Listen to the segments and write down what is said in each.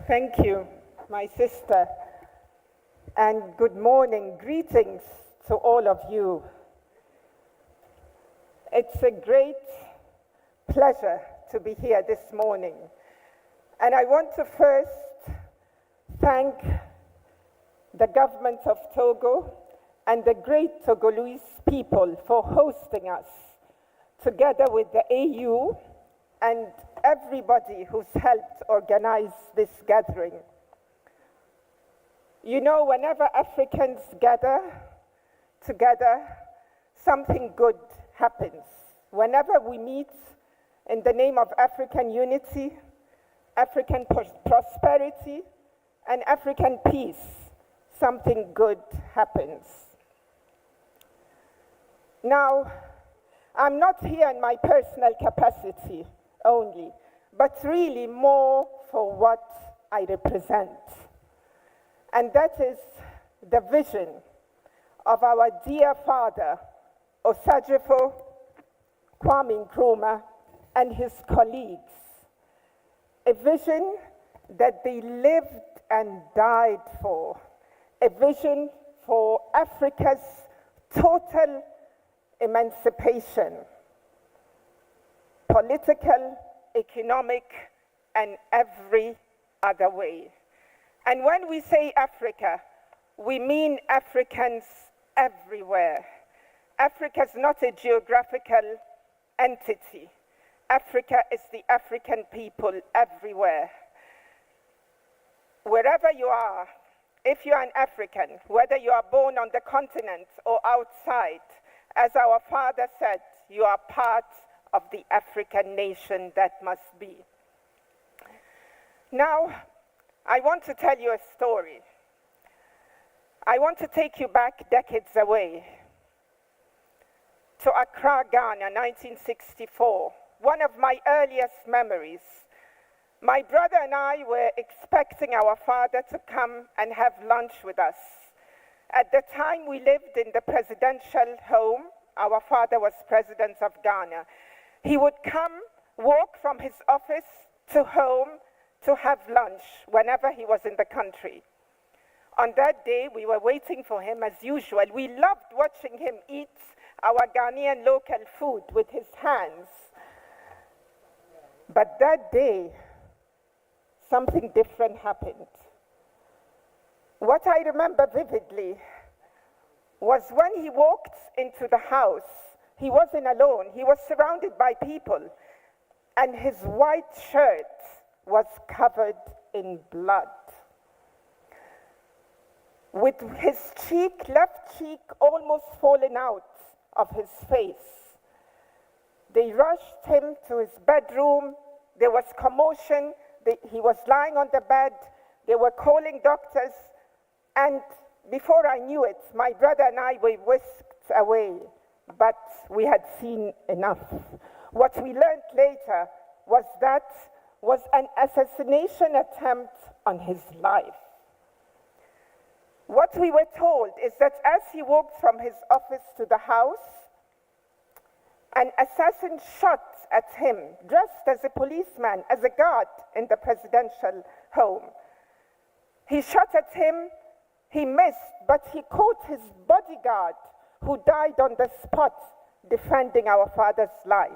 Thank you, my sister, and good morning. Greetings to all of you. It's a great pleasure to be here this morning. And I want to first thank the government of Togo and the great Togolese people for hosting us, together with the AU and everybody who's helped organize this gathering. You know, whenever Africans gather together, something good happens. Whenever we meet in the name of African unity, African prosperity, and African peace, something good happens. Now, I'm not here in my personal capacity only, but really more for what I represent. And that is the vision of our dear father, Osagyefo Kwame Nkrumah, and his colleagues. A vision that they lived and died for. A vision for Africa's total emancipation, political, economic, and every other way. And when we say Africa, we mean Africans everywhere. Africa is not a geographical entity. Africa is the African people everywhere. Wherever you are, if you are an African, whether you are born on the continent or outside, as our father said, you are part of the African nation that must be. Now, I want to tell you a story. I want to take you back decades away to Accra, Ghana, 1964. One of my earliest memories. My brother and I were expecting our father to come and have lunch with us. At the time, we lived in the presidential home. Our father was president of Ghana. He would come, walk from his office to home to have lunch whenever he was in the country. On that day, we were waiting for him as usual. We loved watching him eat our Ghanaian local food with his hands. But that day, something different happened. What I remember vividly was when he walked into the house, he wasn't alone. He was surrounded by people, and his white shirt was covered in blood. With his left cheek almost fallen out of his face. They rushed him to his bedroom. There was commotion. He was lying on the bed. They were calling doctors. And before I knew it, my brother and I were whisked away. But we had seen enough. What we learned later was that was an assassination attempt on his life. What we were told is that as he walked from his office to the house, an assassin shot at him, dressed as a policeman, as a guard in the presidential home. He shot at him, he missed, but he caught his bodyguard, who died on the spot defending our father's life.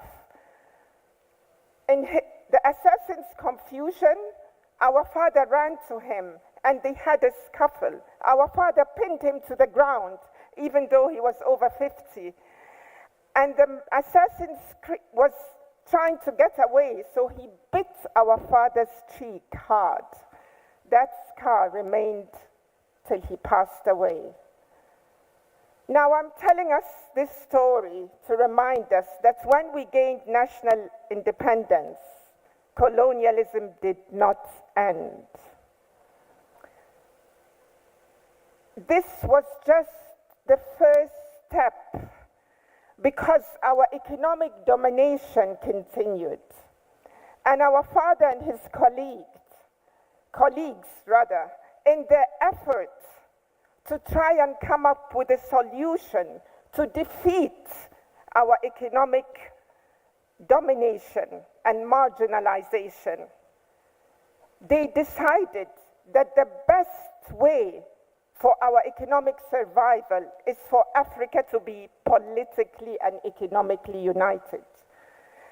In the assassin's confusion, our father ran to him and they had a scuffle. Our father pinned him to the ground, even though he was over 50. And the assassin was trying to get away, so he bit our father's cheek hard. That scar remained till he passed away. Now, I'm telling us this story to remind us that when we gained national independence, colonialism did not end. This was just the first step, because our economic domination continued. And our father and his colleagues, in their effort to try and come up with a solution to defeat our economic domination and marginalization, they decided that the best way for our economic survival is for Africa to be politically and economically united.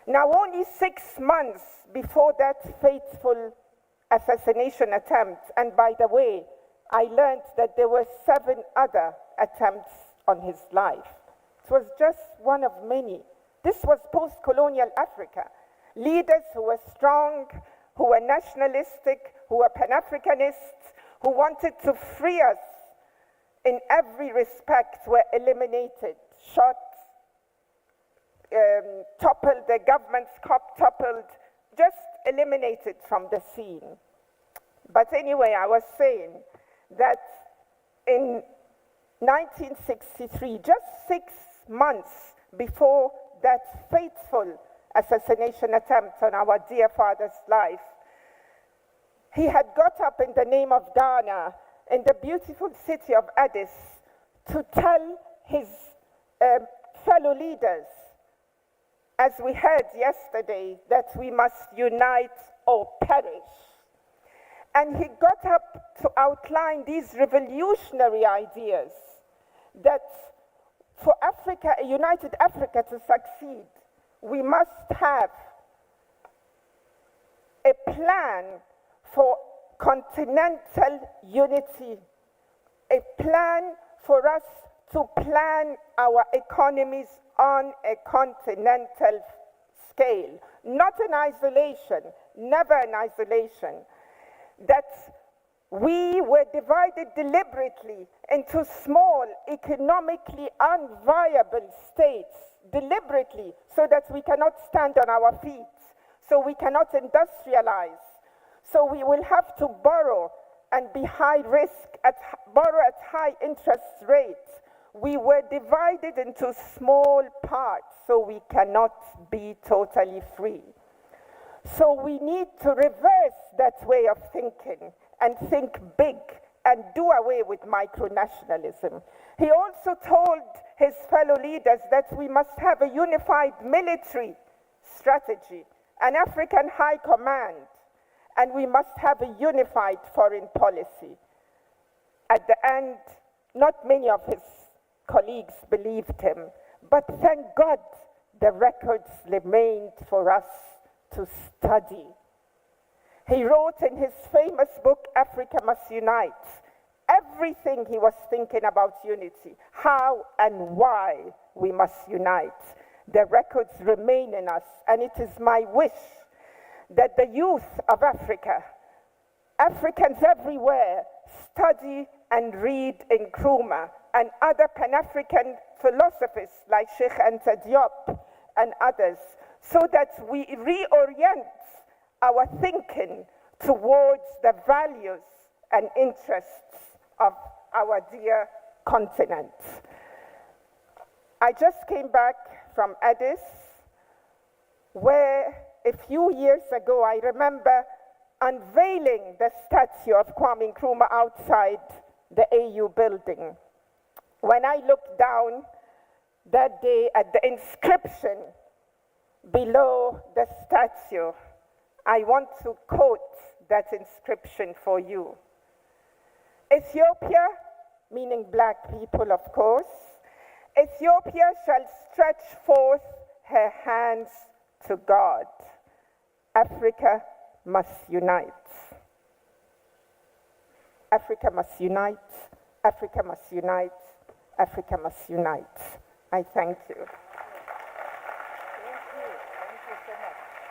Now, only 6 months before that fateful assassination attempt, and by the way, I learned that there were 7 other attempts on his life. It was just one of many. This was post-colonial Africa. Leaders who were strong, who were nationalistic, who were Pan-Africanists, who wanted to free us in every respect were eliminated, shot, toppled, the government's toppled, just eliminated from the scene. But anyway, I was saying that in 1963, just 6 months before that fateful assassination attempt on our dear father's life, he had got up in the name of Ghana in the beautiful city of Addis to tell his fellow leaders, as we heard yesterday, that we must unite or perish. And he got up to outline these revolutionary ideas that for Africa, a united Africa to succeed, we must have a plan for continental unity, a plan for us to plan our economies on a continental scale, not in isolation, never in isolation. That we were divided deliberately into small, economically unviable states, deliberately, so that we cannot stand on our feet, so we cannot industrialize, so we will have to borrow and be high risk, borrow at high interest rates. We were divided into small parts, so we cannot be totally free. So we need to reverse that way of thinking and think big and do away with micronationalism. He also told his fellow leaders that we must have a unified military strategy, an African high command, and we must have a unified foreign policy. At the end, not many of his colleagues believed him, but thank God the records remained for us to study. He wrote in his famous book, Africa Must Unite, everything he was thinking about unity, how and why we must unite. The records remain in us, and it is my wish that the youth of Africa, Africans everywhere, study and read Nkrumah and other Pan-African philosophers like Sheikh Anta Diop and others, so that we reorient our thinking towards the values and interests of our dear continent. I just came back from Addis, where a few years ago I remember unveiling the statue of Kwame Nkrumah outside the AU building. When I looked down that day at the inscription below the statue, I want to quote that inscription for you. Ethiopia, meaning black people, of course, Ethiopia shall stretch forth her hands to God. Africa must unite. Africa must unite. Africa must unite. Africa must unite. I thank you. Thank you so much.